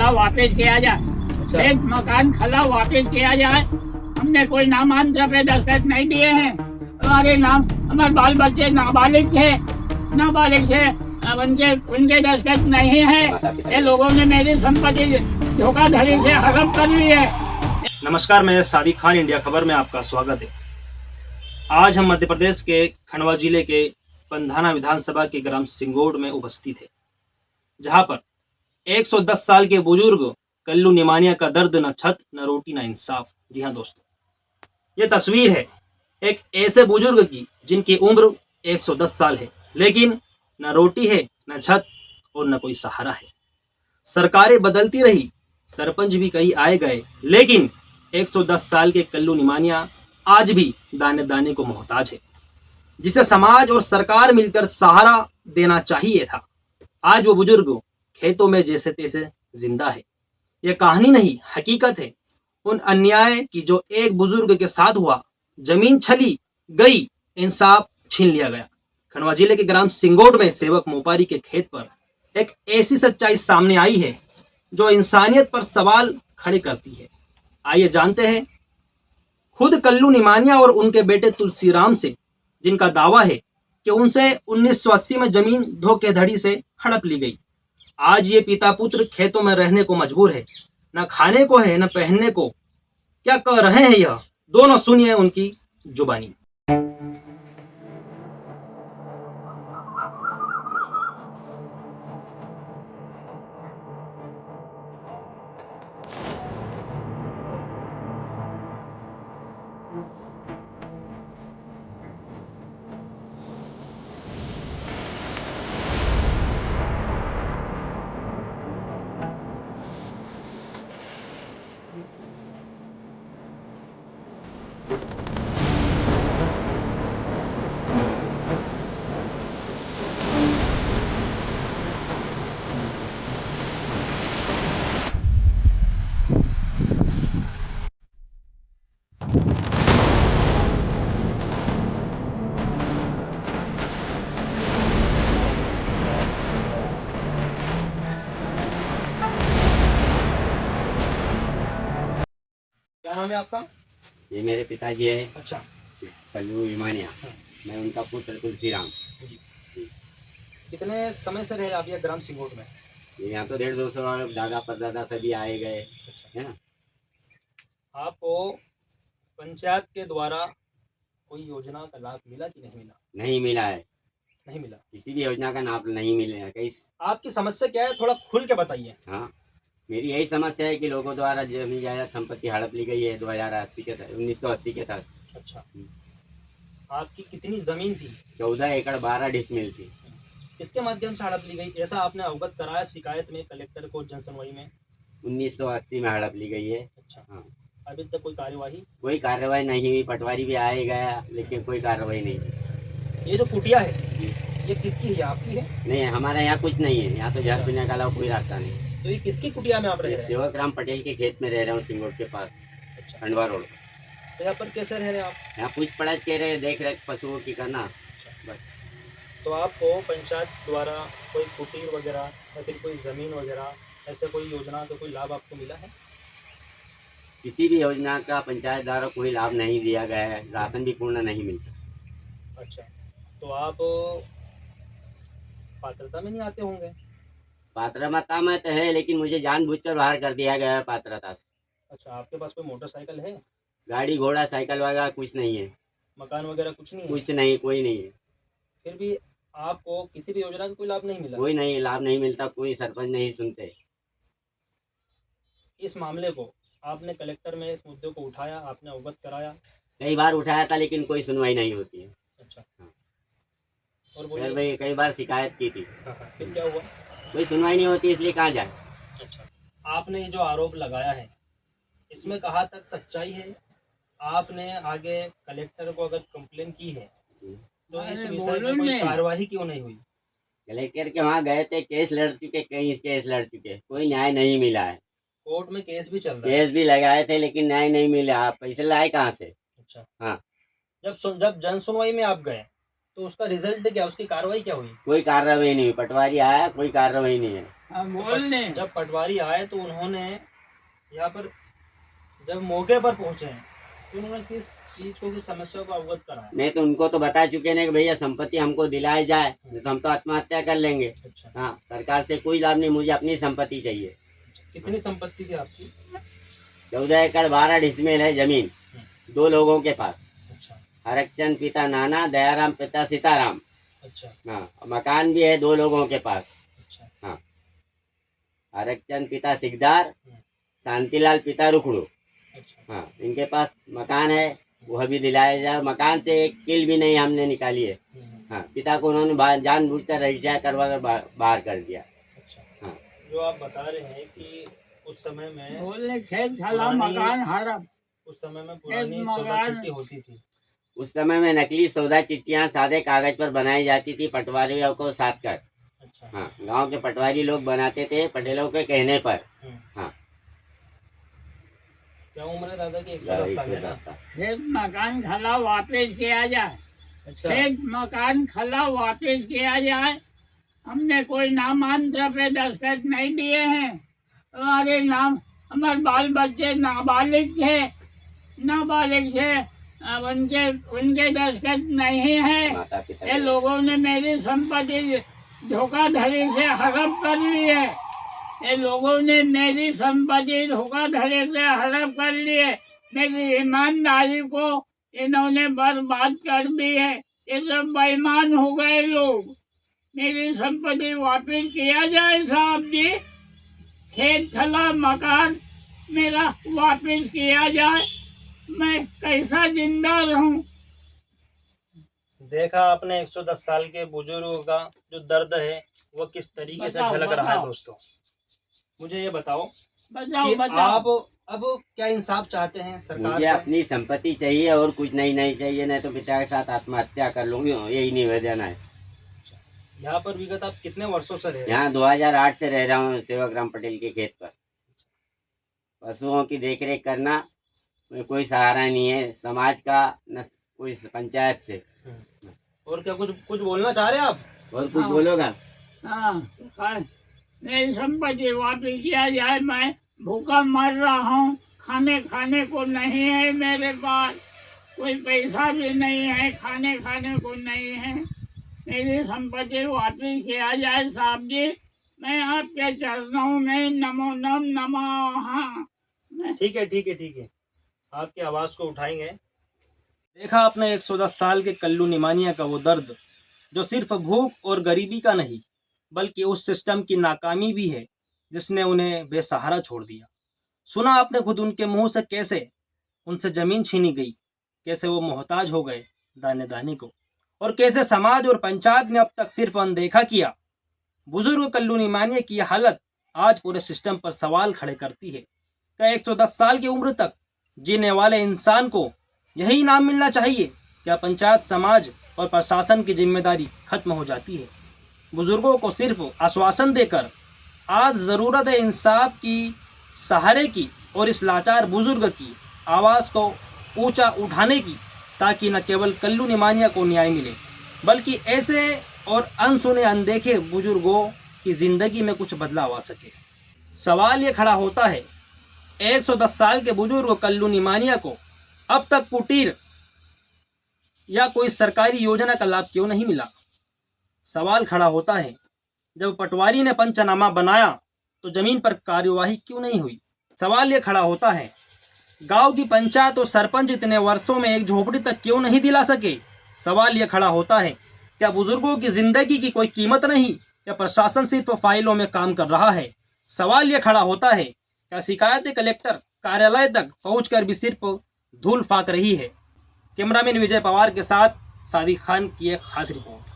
खला वापस किया जाए। एक मकान खला वापस किया जाए। हमने कोई नामांतर पे दस्तखत नहीं दिए हैं। हमारे नाम, हमारे बाल बच्चे नाबालिग थे, अब उनके उनके दस्तखत नहीं है। ये लोगों ने मेरी संपत्ति धोखाधड़ी से हड़प कर ली है। नमस्कार, मैं सादिक खान, इंडिया खबर में आपका स्वागत है। आज हम मध्य प्रदेश के खंडवा जिले के पंधाना विधानसभा के ग्राम सिंगोड़ में उपस्थित है, जहां पर 110 साल के बुजुर्ग कल्लू निमानिया का दर्द न छत न रोटी न इंसाफ। जी हाँ दोस्तों, ये तस्वीर है एक ऐसे बुजुर्ग की जिनकी उम्र 110 साल है, लेकिन न रोटी है, न छत और न कोई सहारा है। सरकारें बदलती रही, सरपंच भी कई आए गए, लेकिन 110 साल के कल्लू निमानिया आज भी दाने दाने को मोहताज है, जिसे समाज और सरकार मिलकर सहारा देना चाहिए था। आज वो बुजुर्ग खेतों में जैसे तैसे जिंदा है। ये कहानी नहीं, हकीकत है उन अन्याय की जो एक बुजुर्ग के साथ हुआ। जमीन छली गई, इंसाफ छीन लिया गया। खंडवा जिले के ग्राम सिंगोड़ में सेवक मोपारी के खेत पर एक ऐसी सच्चाई सामने आई है जो इंसानियत पर सवाल खड़े करती है। आइए जानते हैं खुद कल्लू निमानिया और उनके बेटे तुलसीराम से, जिनका दावा है कि उनसे 1980 में जमीन धोखेधड़ी से हड़प ली गई। आज ये पिता पुत्र खेतों में रहने को मजबूर है, न खाने को है न पहनने को। क्या कह रहे हैं यह दोनों, सुनिए उनकी जुबानी। क्या नाम है आपका? ये मेरे पिताजी है। अच्छा, कल्लू विमानिया। मैं उनका पुत्र तुलसीराम। जी। कितने समय से रहे आप ये ग्राम सिंगोड़ में? ये यहाँ तो 150 और दादा परदादा सभी आए गए अच्छा। है ना। आपको पंचायत के द्वारा कोई योजना का लाभ मिला कि नहीं मिला? नहीं मिला है, नहीं मिला। किसी भी योजना का नाम नहीं मिले है कहीं। आपकी समस्या क्या है, थोड़ा खुल के बताइए। हाँ, मेरी यही समस्या है कि लोगों द्वारा जमीन जायदाद संपत्ति हड़प ली गई है 2080 के तहत, 1980 के तहत। अच्छा, आपकी कितनी जमीन थी? 14 एकड़ 12 डिसमिल थी। किसके माध्यम से हड़प ली गई, ऐसा आपने अवगत कराया शिकायत में कलेक्टर को, जनसुनवाई में? 1980 में हड़प ली गई है। अच्छा, हाँ, अभी तक कोई कार्यवाही? कोई कार्रवाई नहीं हुई। पटवारी भी आए गया लेकिन कोई कार्रवाई नहीं हुई। ये जो कुटिया है, ये किसकी है, आपकी है? नहीं, हमारे यहाँ कुछ नहीं है। यहाँ तो जहर पीने का अलावा कोई रास्ता नहीं। तो ये किसकी कुटिया में आप रह रहे हैं? सेवक राम पटेल के खेत में रह रहा हूँ, सिंगोड़ के पास, अच्छा, खंडवा रोड। तो यहाँ पर कैसे रह रहे हैं आप? यहाँ पूछ पड़ाछ के रहे, देख रेख पशुओं की करना बस। तो आपको पंचायत द्वारा कोई कुटीर वगैरह या फिर कोई ज़मीन वगैरह, ऐसे कोई योजना का कोई लाभ आपको मिला है? किसी भी योजना का पंचायत द्वारा कोई लाभ नहीं दिया गया है। राशन भी पूर्ण नहीं मिलता। अच्छा, तो आप पात्रता में नहीं आते होंगे? पात्रता में तो है, लेकिन मुझे जानबूझकर बाहर कर दिया गया है पात्रता से। अच्छा, आपके पास कोई मोटरसाइकिल है? गाड़ी घोड़ा साइकिल वगैरह कुछ नहीं है। मकान वगैरह कुछ नहीं है? कुछ नहीं, कोई नहीं है। फिर भी आपको किसी भी योजना का कोई लाभ नहीं मिला? कोई नहीं, लाभ नहीं मिलता, कोई सरपंच नहीं सुनते। इस मामले को आपने कलेक्टर में इस मुद्दे को उठाया, आपने अवगत कराया? कई बार उठाया था लेकिन कोई सुनवाई नहीं होती है। अच्छा, हाँ। और फिर बोलिए। भाई कई बार शिकायत की थी, हाँ हाँ, फिर क्या हुआ? कोई सुनवाई नहीं होती, इसलिए कहाँ जाए। अच्छा, आपने ये जो आरोप लगाया है, इसमें कहाँ तक सच्चाई है? आपने आगे कलेक्टर को अगर कंप्लेन की है, तो इस विषय में कोई कार्यवाही क्यों नहीं हुई? कलेक्टर के वहाँ गए थे, केस लड़ चुके, कई केस लड़ चुके, कोई न्याय नहीं मिला है। कोर्ट में केस भी चल रहा है? केस भी लगाए थे लेकिन न्याय नहीं मिला। आप पैसे लाए कहाँ से? अच्छा, हाँ, जब जन सुनवाई में आप गए, तो उसका रिजल्ट क्या, उसकी कार्रवाई क्या हुई? कोई कार्रवाई नहीं हुई, पटवारी आया, कोई कार्रवाई नहीं है। बोल ले। जब पटवारी आए तो उन्होंने यहाँ पर जब मौके पर पहुंचे तो उन्होंने किस चीज को, किस समस्या को अवगत कराया? नहीं तो उनको तो बता चुके ना कि भैया संपत्ति हमको दिलाई जाए, नहीं तो हम तो आत्महत्या कर लेंगे। अच्छा, हाँ, सरकार से कोई लाभ नहीं, मुझे अपनी संपत्ति चाहिए। कितनी संपत्ति थी आपकी? 14 एकड़ 12 डिसमिल है जमीन, 2 लोगों के पास। अच्छा हरकचंद पिता नाना, दयाराम पिता सीताराम। अच्छा हाँ, मकान भी है 2 लोगों के पास। अच्छा हाँ, हरकचंद पिता सिकदार, शांतिलाल पिता रुखड़ू। अच्छा हाँ, इनके पास मकान है, वह भी दिलाया जाए। मकान से एक कील भी नहीं हमने निकाली है। हाँ, पिता को उन्होंने जानबूझकर रजिस्ट्री करवा कर बाहर कर दिया। अच्छा। हाँ, जो आप बता रहे हैं कि उस समय में बोल ले, खेत खला मकान हड़प। उस समय में पुरानी एक सौदा मकान- चिट्ठी होती थी। उस समय में नकली सौदा चिट्ठियां सादे कागज पर बनाई जाती थी, पटवारियों को साथ कर। अच्छा हाँ, गांव के पटवारी लोग बनाते थे पटेलों के कहने पर। हाँ, क्या उम्र है दादा की? 110 साल है ना? खेत मकान खला वापस किया जाए। अच्छा खेत मकान खला वापस किया जाए। हमने कोई नामांतर पे दस्तखत नहीं दिए हैं। हमारे नाम, हमारे बाल बच्चे नाबालिग थे, अब उनके दस्तखत नहीं है। माता पिता ये लोगों ने मेरी संपत्ति धोखाधड़ी से हड़प कर ली है। ये लोगों ने मेरी संपत्ति धोखाधड़ी से हड़प कर ली है। मेरी ईमानदारी को इन्होंने बर्बाद कर दी है। ये सब बेईमान हो गए लोग। मेरी संपत्ति वापस किया जाए साहब जी। खेत खला मकान मेरा वापस किया जाए। मैं कैसा जिंदा रहूं? देखा आपने 110 साल के बुजुर्गों का जो दर्द है वो किस तरीके से बताओ, झलक रहा है। बताओ। दोस्तों मुझे ये बताओ बताओ कि बताओ। आप अब क्या इंसाफ चाहते हैं सरकार मुझे से? अपनी संपत्ति चाहिए और कुछ नहीं चाहिए, नहीं तो पिता के साथ आत्महत्या कर लूंगी, यही निवेदन है। यहाँ पर विगत आप कितने वर्षों से रह रहे हैं? यहाँ 2008 से रह रहा हूँ, सेवाग्राम पटेल के खेत पर। पशुओं की देखरेख करना, कोई सहारा नहीं है समाज का, न कोई पंचायत से। और क्या कुछ बोलना चाह रहे हैं आप? और कुछ हाँ। बोलोगा? हाँ, मेरी संपत्ति वापस किया जाए। मैं भूखा मर रहा हूँ। खाने को नहीं है मेरे पास, कोई पैसा भी नहीं है, खाने को नहीं है। मेरी संपत्ति वापस किया जाए साहब जी। मैं आपके चरणों में नमो नमः। ठीक है आपकी आवाज को उठाएंगे। देखा आपने 110 साल के कल्लू निमानिया का वो दर्द, जो सिर्फ भूख और गरीबी का नहीं बल्कि उस सिस्टम की नाकामी भी है जिसने उन्हें बेसहारा छोड़ दिया। सुना आपने खुद उनके मुंह से कैसे उनसे जमीन छीनी गई, कैसे वो मोहताज हो गए दाने दाने को, और कैसे समाज और पंचायत ने अब तक सिर्फ अनदेखा किया। बुजुर्ग कल्लू निमानिया की यह हालत आज पूरे सिस्टम पर सवाल खड़े करती है। क्या 110 साल की उम्र तक जीने वाले इंसान को यही नाम मिलना चाहिए? क्या पंचायत, समाज और प्रशासन की जिम्मेदारी खत्म हो जाती है? बुजुर्गों को सिर्फ आश्वासन देकर आज ज़रूरत है इंसाफ की, सहारे की और इस लाचार बुजुर्ग की आवाज़ को ऊंचा उठाने की, ताकि न केवल कल्लू निमानिया को न्याय मिले बल्कि ऐसे और अनसुने अनदेखे बुजुर्गों की ज़िंदगी में कुछ बदलाव आ सके। सवाल ये खड़ा होता है, 110 साल के बुजुर्ग कल्लू निमानिया को अब तक कुटीर या कोई सरकारी योजना का लाभ क्यों नहीं मिला? सवाल खड़ा होता है, जब पटवारी ने पंचनामा बनाया तो जमीन पर कार्यवाही क्यों नहीं हुई? सवाल ये खड़ा होता है, गांव की पंचायत और सरपंच इतने वर्षों में एक झोपड़ी तक क्यों नहीं दिला सके? सवाल ये खड़ा होता है, क्या बुजुर्गों की जिंदगी की कोई कीमत नहीं या प्रशासन सिर्फ फाइलों में काम कर रहा है? सवाल ये खड़ा होता है, क्या शिकायतें कलेक्टर कार्यालय तक पहुंचकर भी सिर्फ धूल फाक रही है? कैमरामैन विजय पवार के साथ सादिक खान की एक खास रिपोर्ट।